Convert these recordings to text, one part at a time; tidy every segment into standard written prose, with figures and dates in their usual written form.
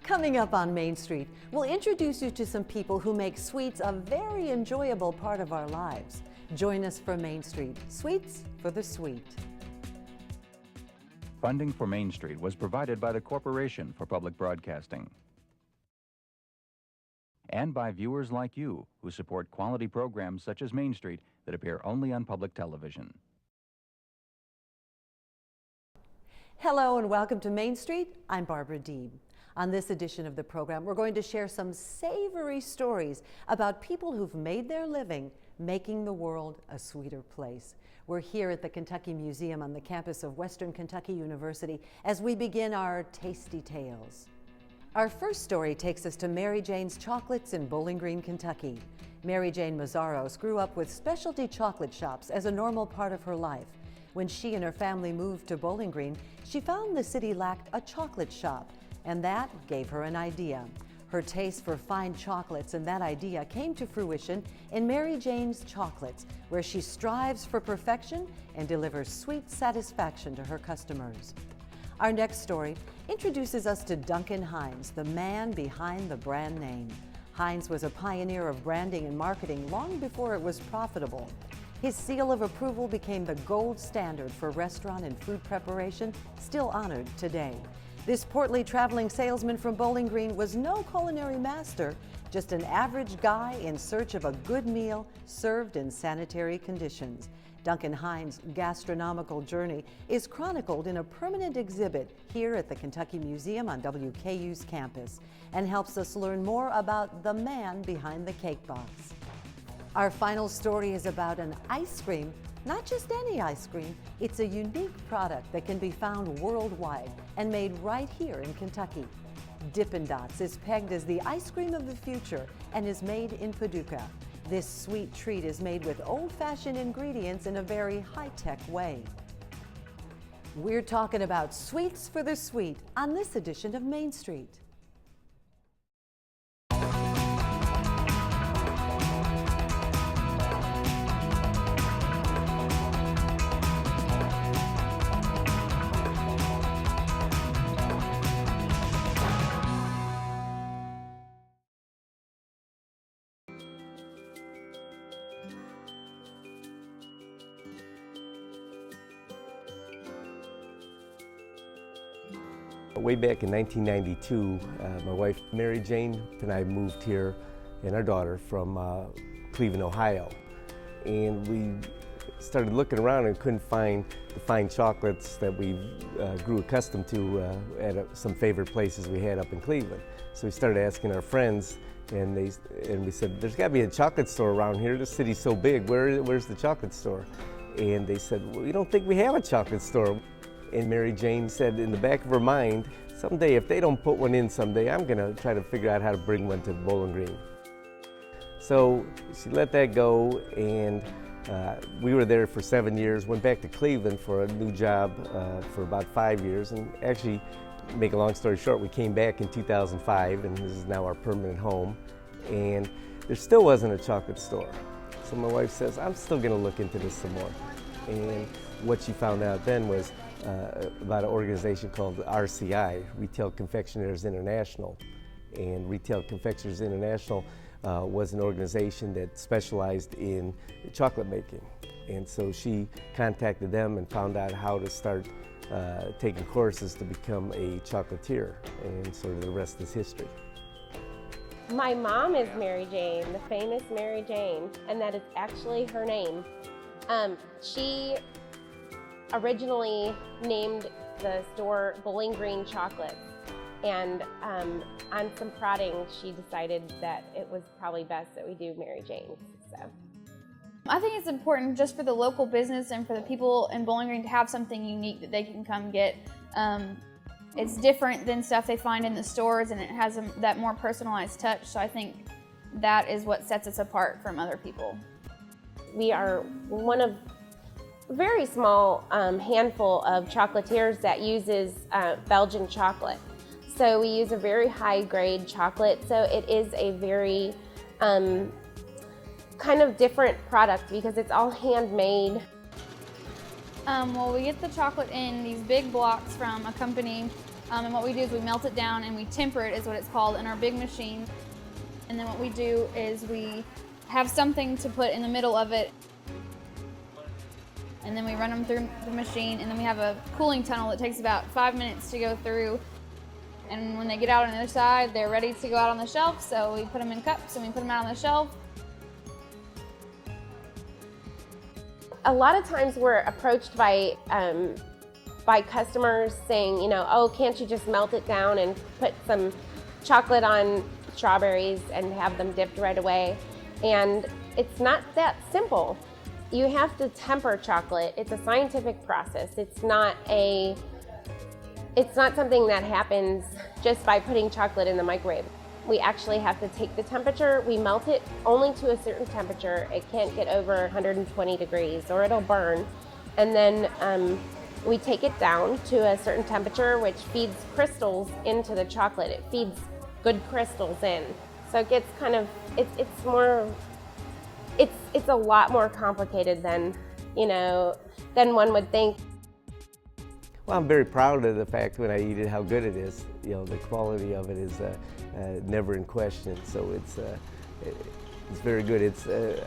Coming up on Main Street, we'll introduce you to some people who make sweets a very enjoyable part of our lives. Join us for Main Street, Sweets for the Sweet. Funding for Main Street was provided by the Corporation for Public Broadcasting and by viewers like you who support quality programs such as Main Street that appear only on public television. Hello and welcome to Main Street. I'm Barbara Deeb. On this edition of the program, we're going to share some savory stories about people who've made their living making the world a sweeter place. We're here at the Kentucky Museum on the campus of Western Kentucky University as we begin our Tasty Tales. Our first story takes us to Mary Jane's Chocolates in Bowling Green, Kentucky. Mary Jane Meszaros grew up with specialty chocolate shops as a normal part of her life. When she and her family moved to Bowling Green, she found the city lacked a chocolate shop, and that gave her an idea. Her taste for fine chocolates and that idea came to fruition in Mary Jane's Chocolates, where she strives for perfection and delivers sweet satisfaction to her customers. Our next story introduces us to Duncan Hines, the man behind the brand name. Hines was a pioneer of branding and marketing long before it was profitable. His seal of approval became the gold standard for restaurant and food preparation, still honored today. This portly traveling salesman from Bowling Green was no culinary master, just an average guy in search of a good meal served in sanitary conditions. Duncan Hines' gastronomical journey is chronicled in a permanent exhibit here at the Kentucky Museum on WKU's campus and helps us learn more about the man behind the cake box. Our final story is about an ice cream. Not just any ice cream, it's a unique product that can be found worldwide and made right here in Kentucky. Dippin Dots is pegged as the ice cream of the future and is made in Paducah. This sweet treat is made with old-fashioned ingredients in a very high-tech way. We're talking about sweets for the sweet on this edition of Main Street. Way back in 1992, my wife Mary Jane and I moved here, and our daughter, from Cleveland, Ohio. And we started looking around and couldn't find the fine chocolates that we grew accustomed to at some favorite places we had up in Cleveland. So we started asking our friends, and we said, there's got to be a chocolate store around here. This city's so big, where's the chocolate store? And they said, well, we don't think we have a chocolate store. And Mary Jane said in the back of her mind, someday if they don't put one in someday, I'm gonna try to figure out how to bring one to Bowling Green. So she let that go, and we were there for 7 years, went back to Cleveland for a new job for about 5 years, and actually, make a long story short, we came back in 2005, and this is now our permanent home, and there still wasn't a chocolate store. So my wife says, I'm still gonna look into this some more. And what she found out then was about an organization called RCI, Retail Confectioners International. And Retail Confectioners International was an organization that specialized in chocolate making. And so she contacted them and found out how to start taking courses to become a chocolatier, and sort of the rest is history. My mom is Mary Jane, the famous Mary Jane, and that is actually her name. She originally named the store Bowling Green Chocolates, and on some prodding, she decided that it was probably best that we do Mary Jane's. So I think it's important just for the local business and for the people in Bowling Green to have something unique that they can come get. It's different than stuff they find in the stores, and it has that more personalized touch, so I think that is what sets us apart from other people. We are one of a very small handful of chocolatiers that uses Belgian chocolate. So we use a very high grade chocolate, so it is a very kind of different product because it's all handmade. Well, we get the chocolate in these big blocks from a company And what we do is we melt it down and we temper it, is what it's called, in our big machine. And then what we do is we have something to put in the middle of it. And then we run them through the machine, and then we have a cooling tunnel that takes about 5 minutes to go through. And when they get out on the other side, they're ready to go out on the shelf. So we put them in cups and we put them out on the shelf. A lot of times we're approached by customers saying, you know, oh, can't you just melt it down and put some chocolate on strawberries and have them dipped right away? And it's not that simple. You have to temper chocolate. It's a scientific process. It's not something that happens just by putting chocolate in the microwave. We actually have to take the temperature. We melt it only to a certain temperature. It can't get over 120 degrees or it'll burn. And then we take it down to a certain temperature, which feeds crystals into the chocolate. It feeds good crystals in. So it gets kind of, it's a lot more complicated than, than one would think. Well, I'm very proud of the fact when I eat it how good it is. You know, the quality of it is never in question. So it's very good.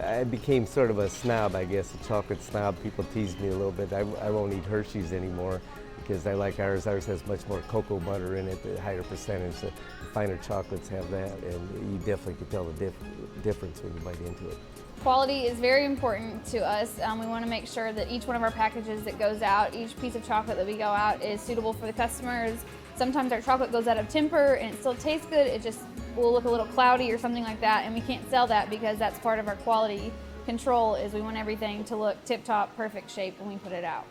I became sort of a snob, I guess, a chocolate snob. People tease me a little bit. I won't eat Hershey's anymore because I like ours. Ours has much more cocoa butter in it, a higher percentage. The finer chocolates have that, and you definitely can tell the difference when you bite into it. Quality is very important to us. We want to make sure that each one of our packages that goes out, each piece of chocolate that we go out, is suitable for the customers. Sometimes our chocolate goes out of temper and it still tastes good, it just will look a little cloudy or something like that, and we can't sell that because that's part of our quality control, is we want everything to look tip-top, perfect shape when we put it out.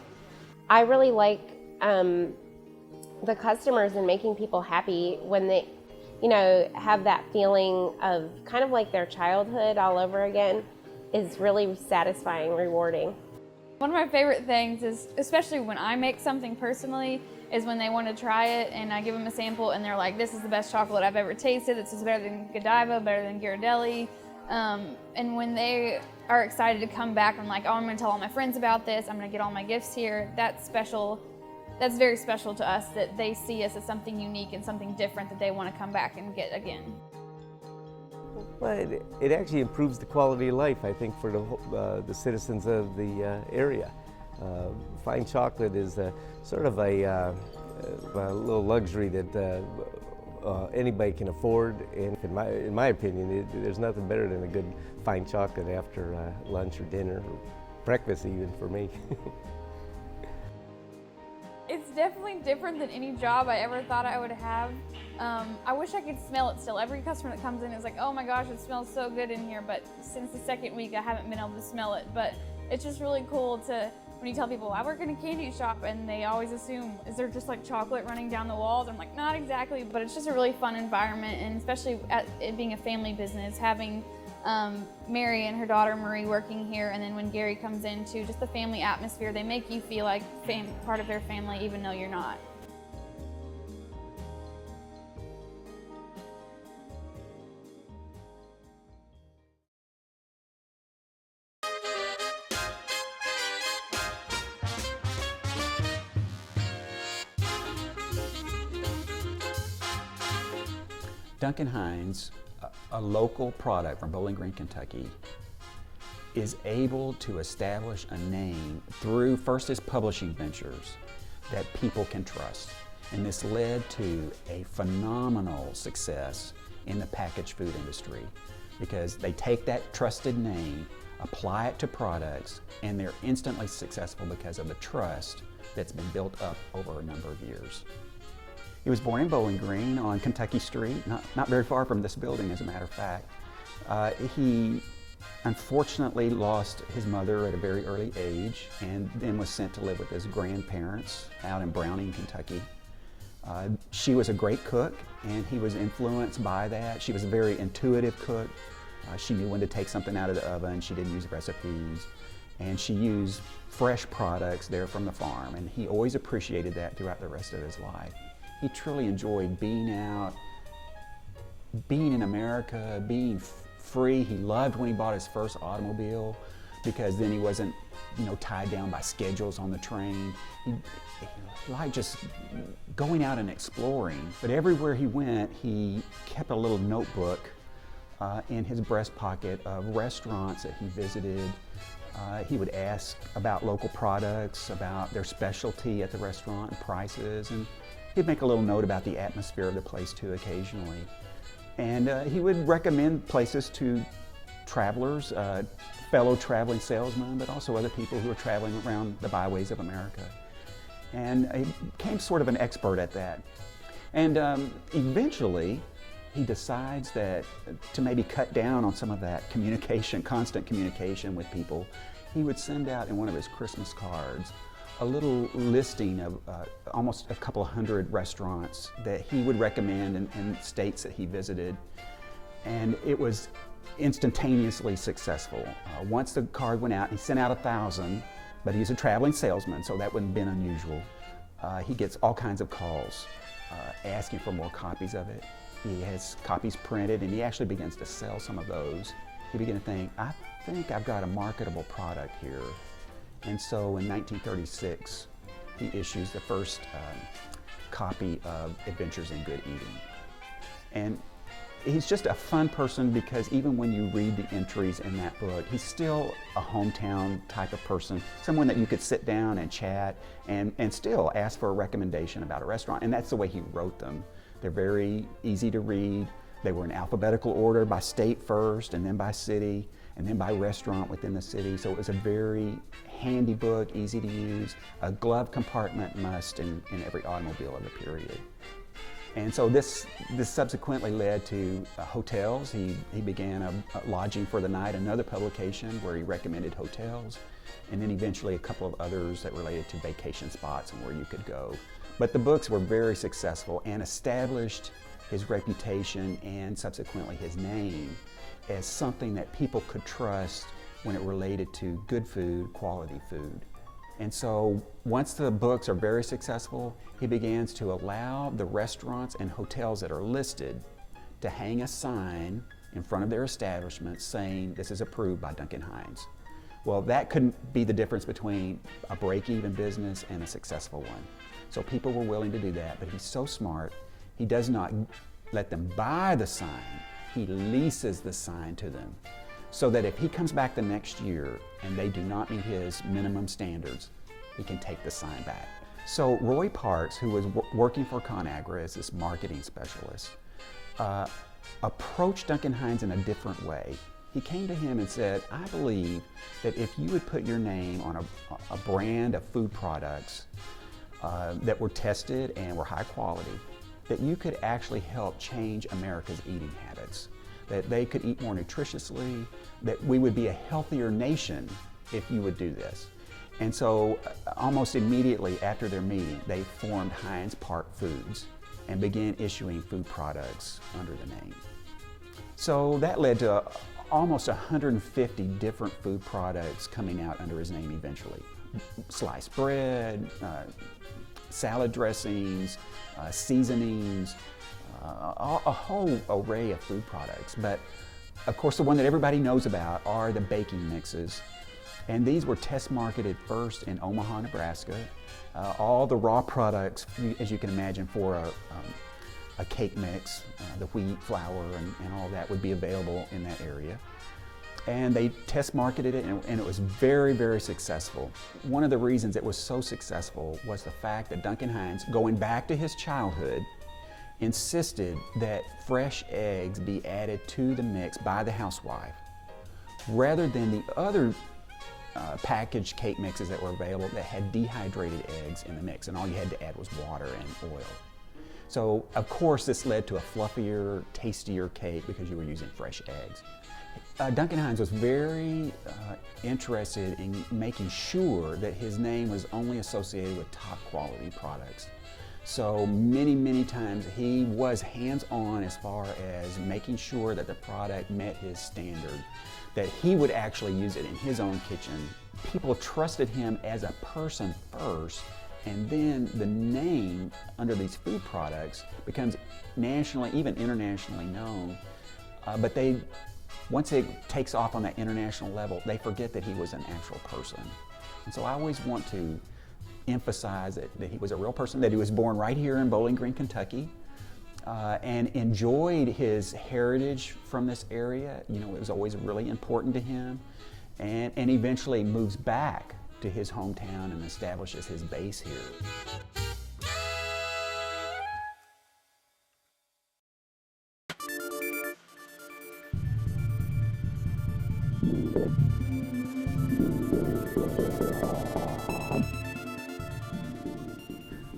I really like the customers and making people happy when they, have that feeling of kind of like their childhood all over again. Is really satisfying, rewarding. One of my favorite things is, especially when I make something personally, is when they want to try it and I give them a sample and they're like, this is the best chocolate I've ever tasted, this is better than Godiva, better than Ghirardelli. And when they are excited to come back and like, oh, I'm going to tell all my friends about this, I'm going to get all my gifts here, that's special. That's very special to us, that they see us as something unique and something different that they want to come back and get again. Well, it actually improves the quality of life, I think, for the citizens of the area. Fine chocolate is sort of a little luxury that anybody can afford, and in my opinion, there's nothing better than a good fine chocolate after lunch or dinner, or breakfast even for me. It's definitely different than any job I ever thought I would have. I wish I could smell it still. Every customer that comes in is like, oh my gosh, it smells so good in here, but since the second week I haven't been able to smell it. But it's just really cool when you tell people, I work in a candy shop, and they always assume, is there just like chocolate running down the walls? I'm like, not exactly, but it's just a really fun environment, and especially it being a family business, having Mary and her daughter Marie working here, and then when Gary comes in too, just the family atmosphere, they make you feel like part of their family even though you're not. Duncan Hines, a local product from Bowling Green, Kentucky, is able to establish a name through first his publishing ventures that people can trust. And this led to a phenomenal success in the packaged food industry, because they take that trusted name, apply it to products, and they're instantly successful because of the trust that's been built up over a number of years. He was born in Bowling Green on Kentucky Street, not very far from this building, as a matter of fact. He unfortunately lost his mother at a very early age, and then was sent to live with his grandparents out in Browning, Kentucky. She was a great cook, and he was influenced by that. She was a very intuitive cook. She knew when to take something out of the oven. She didn't use recipes, and she used fresh products there from the farm, and he always appreciated that throughout the rest of his life. He truly enjoyed being out, being in America, being free. He loved when he bought his first automobile, because then he wasn't, tied down by schedules on the train. He liked just going out and exploring. But everywhere he went, he kept a little notebook in his breast pocket of restaurants that he visited. He would ask about local products, about their specialty at the restaurant, and prices, and he'd make a little note about the atmosphere of the place too occasionally. And he would recommend places to travelers, fellow traveling salesmen, but also other people who are traveling around the byways of America. And he became sort of an expert at that. And eventually, he decides that to maybe cut down on some of that communication, constant communication with people, he would send out in one of his Christmas cards a little listing of almost a couple hundred restaurants that he would recommend in states that he visited. And it was instantaneously successful. Once the card went out, he sent out 1,000, but he's a traveling salesman, so that wouldn't have been unusual. He gets all kinds of calls asking for more copies of it. He has copies printed, and he actually begins to sell some of those. He began to think, I think I've got a marketable product here. And so in 1936, he issues the first copy of Adventures in Good Eating. And he's just a fun person because even when you read the entries in that book, he's still a hometown type of person, someone that you could sit down and chat and still ask for a recommendation about a restaurant. And that's the way he wrote them. They're very easy to read. They were in alphabetical order by state first, and then by city, and then by restaurant within the city. So it was a very handy book, easy to use, a glove compartment must in every automobile of the period. And so this subsequently led to hotels. He began a Lodging for the Night, another publication where he recommended hotels, and then eventually a couple of others that related to vacation spots and where you could go. But the books were very successful and established his reputation and subsequently his name as something that people could trust when it related to good food, quality food. And so once the books are very successful, he begins to allow the restaurants and hotels that are listed to hang a sign in front of their establishment saying this is approved by Duncan Hines. Well, that couldn't be the difference between a break-even business and a successful one. So people were willing to do that, but he's so smart, he does not let them buy the sign, he leases the sign to them, so that if he comes back the next year and they do not meet his minimum standards, he can take the sign back. So Roy Parks, who was working for ConAgra as this marketing specialist, approached Duncan Hines in a different way. He came to him and said, I believe that if you would put your name on a brand of food products that were tested and were high quality, that you could actually help change America's eating habits, that they could eat more nutritiously, that we would be a healthier nation if you would do this. And so almost immediately after their meeting, they formed Hines Park Foods and began issuing food products under the name. So that led to almost 150 different food products coming out under his name eventually. Sliced bread, salad dressings, seasonings, a whole array of food products. But of course the one that everybody knows about are the baking mixes. And these were test marketed first in Omaha, Nebraska. All the raw products, as you can imagine, for a cake mix, the wheat, flour, and all that would be available in that area. And they test marketed it, and it was very, very successful. One of the reasons it was so successful was the fact that Duncan Hines, going back to his childhood, insisted that fresh eggs be added to the mix by the housewife, rather than the other packaged cake mixes that were available that had dehydrated eggs in the mix, and all you had to add was water and oil. So, of course, this led to a fluffier, tastier cake because you were using fresh eggs. Duncan Hines was very interested in making sure that his name was only associated with top quality products. So many, many times he was hands-on as far as making sure that the product met his standard, that he would actually use it in his own kitchen. People trusted him as a person first, and then the name under these food products becomes nationally, even internationally known, but they once it takes off on that international level, they forget that he was an actual person. And so I always want to emphasize that he was a real person, that he was born right here in Bowling Green, Kentucky, and enjoyed his heritage from this area. You know, it was always really important to him, and eventually moves back to his hometown and establishes his base here.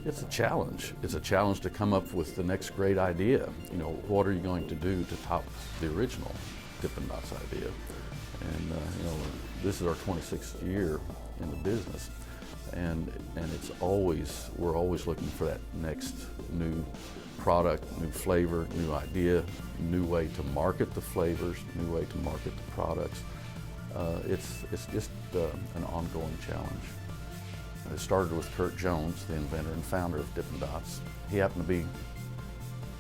It's a challenge. It's a challenge to come up with the next great idea. You know, what are you going to do to top the original Dippin Dots idea? And you know, this is our 26th year in the business, and it's always, we're always looking for that next new product, new flavor, new idea, new way to market the flavors, new way to market the products. It's just an ongoing challenge. It started with Kurt Jones, the inventor and founder of Dippin Dots. He happened to be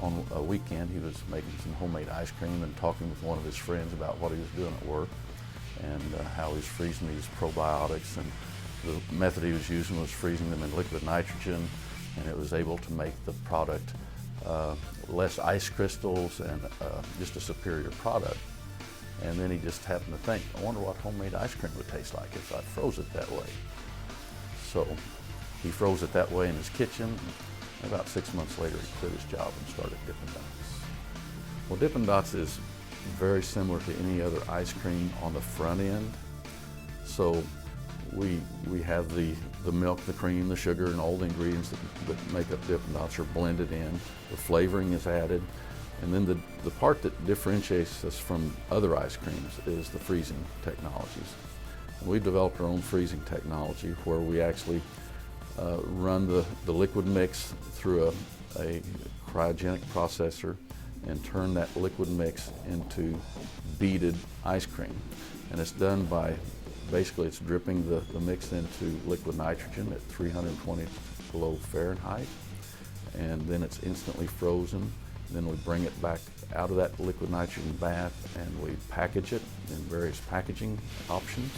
on a weekend, he was making some homemade ice cream and talking with one of his friends about what he was doing at work and how he was freezing these probiotics, and the method he was using was freezing them in liquid nitrogen, and it was able to make the product less ice crystals and just a superior product. And then he just happened to think, I wonder what homemade ice cream would taste like if I froze it that way. So he froze it that way in his kitchen. About 6 months later, he quit his job and started Dippin Dots. Well, Dippin Dots is very similar to any other ice cream on the front end. So we have the milk, the cream, the sugar, and all the ingredients that make up Dippin Dots are blended in. The flavoring is added. And then the part that differentiates us from other ice creams is the freezing technologies. We've developed our own freezing technology where we actually run the liquid mix through a cryogenic processor and turn that liquid mix into beaded ice cream. And it's done by, basically it's dripping the mix into liquid nitrogen at 320 below Fahrenheit, and then it's instantly frozen. Then we bring it back out of that liquid nitrogen bath and we package it in various packaging options.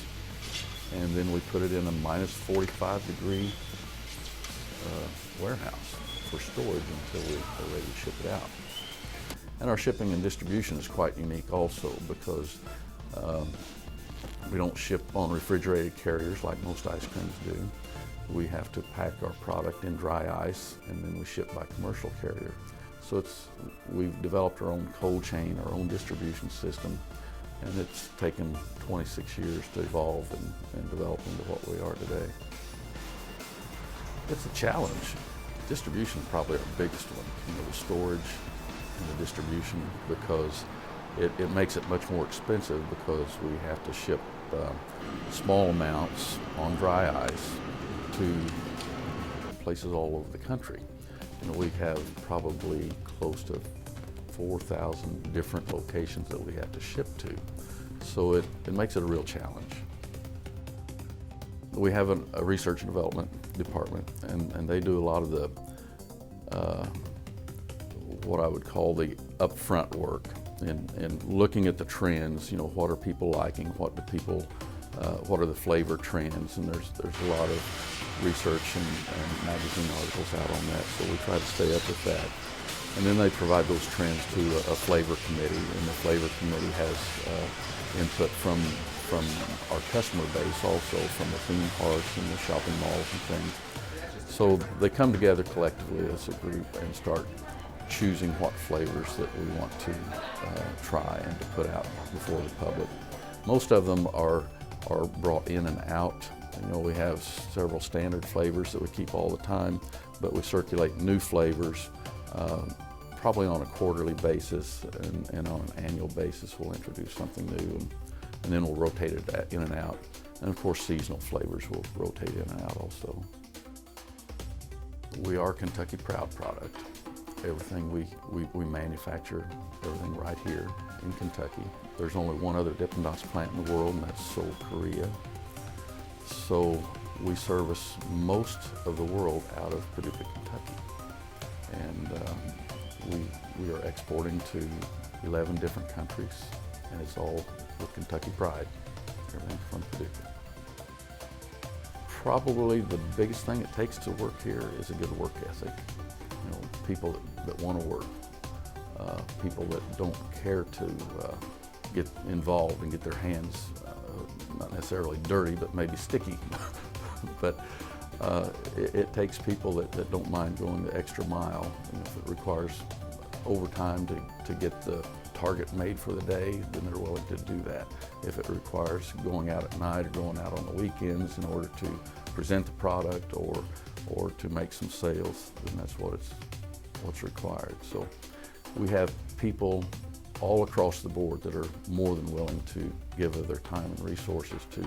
And then we put it in a minus 45 degree warehouse for storage until we're ready to ship it out. And our shipping and distribution is quite unique also because we don't ship on refrigerated carriers like most ice creams do. We have to pack our product in dry ice and then we ship by commercial carrier. So we've developed our own cold chain, our own distribution system, and it's taken 26 years to evolve and develop into what we are today. It's a challenge. Distribution is probably our biggest one, you know, the storage and the distribution, because it makes it much more expensive because we have to ship small amounts on dry ice to places all over the country. You know, we have probably close to 4,000 different locations that we have to ship to. So it makes it a real challenge. We have a research and development department, and they do a lot of the, what I would call the upfront work, and looking at the trends, you know, what are people liking, what are the flavor trends, and there's a lot of research and magazine articles out on that, so we try to stay up with that. And then they provide those trends to a flavor committee, and the flavor committee has input from our customer base, also from the theme parks and the shopping malls and things. So they come together collectively as a group and start choosing what flavors that we want to try and to put out before the public. Most of them are brought in and out. You know, we have several standard flavors that we keep all the time, but we circulate new flavors probably on a quarterly basis, and on an annual basis we'll introduce something new, and then we'll rotate it in and out. And of course seasonal flavors will rotate in and out also. We are Kentucky proud product. Everything we manufacture, everything right here in Kentucky. There's only one other Dippin Dots plant in the world, and that's Seoul, Korea. So we service most of the world out of Paducah, Kentucky. And we are exporting to 11 different countries, and it's all with Kentucky pride, everything from Paducah. Probably the biggest thing it takes to work here is a good work ethic. You know, people that want to work, people that don't care to get involved and get their hands not necessarily dirty, but maybe sticky. But it takes people that don't mind going the extra mile. And if it requires overtime to get the target made for the day, then they're willing to do that. If it requires going out at night or going out on the weekends in order to present the product or to make some sales, then that's what's required. So we have people all across the board that are more than willing to give of their time and resources to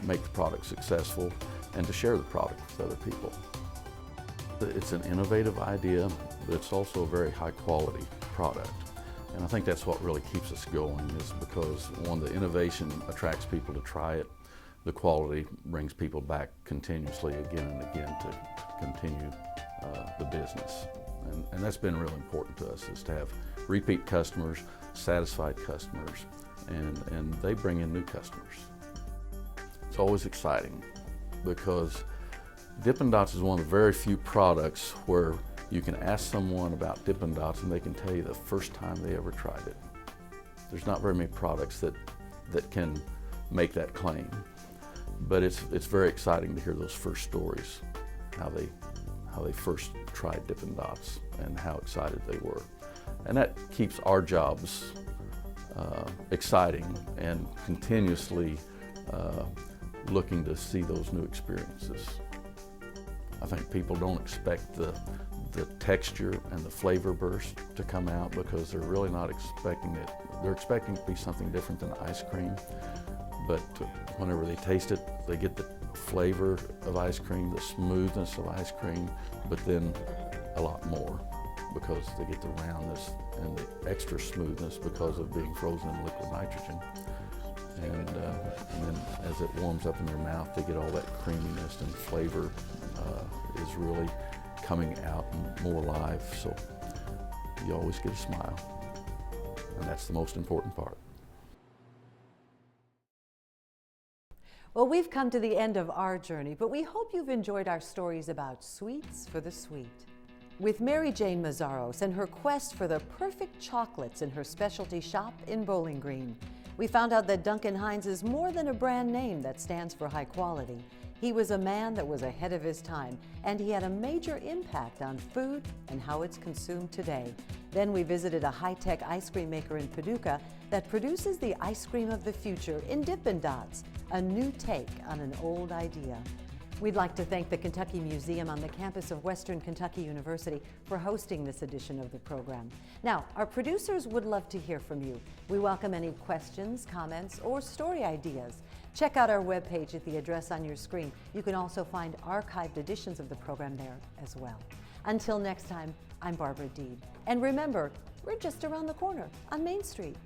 make the product successful and to share the product with other people. It's an innovative idea, but it's also a very high quality product. And I think that's what really keeps us going, is because, one, the innovation attracts people to try it. The quality brings people back continuously again and again to continue the business. And that's been really important to us, is to have repeat customers, satisfied customers, and they bring in new customers. It's always exciting because Dippin Dots is one of the very few products where you can ask someone about Dippin Dots and they can tell you the first time they ever tried it. There's not very many products that can make that claim, but it's very exciting to hear those first stories, how they first tried Dippin Dots and how excited they were. And that keeps our jobs exciting and continuously looking to see those new experiences. I think people don't expect the texture and the flavor burst to come out because they're really not expecting it. They're expecting it to be something different than ice cream, but whenever they taste it, they get the flavor of ice cream, the smoothness of ice cream, but then a lot more because they get the roundness and the extra smoothness because of being frozen in liquid nitrogen. And then as it warms up in their mouth, they get all that creaminess, and flavor is really coming out and more alive. So you always get a smile, and that's the most important part. Well, we've come to the end of our journey, but we hope you've enjoyed our stories about sweets for the sweet. With Mary Jane Meszaros and her quest for the perfect chocolates in her specialty shop in Bowling Green, we found out that Duncan Hines is more than a brand name that stands for high quality. He was a man that was ahead of his time, and he had a major impact on food and how it's consumed today. Then we visited a high-tech ice cream maker in Paducah that produces the ice cream of the future in Dippin Dots, a new take on an old idea. We'd like to thank the Kentucky Museum on the campus of Western Kentucky University for hosting this edition of the program. Now, our producers would love to hear from you. We welcome any questions, comments, or story ideas. Check out our webpage at the address on your screen. You can also find archived editions of the program there as well. Until next time, I'm Barbara Deeb. And remember, we're just around the corner on Main Street.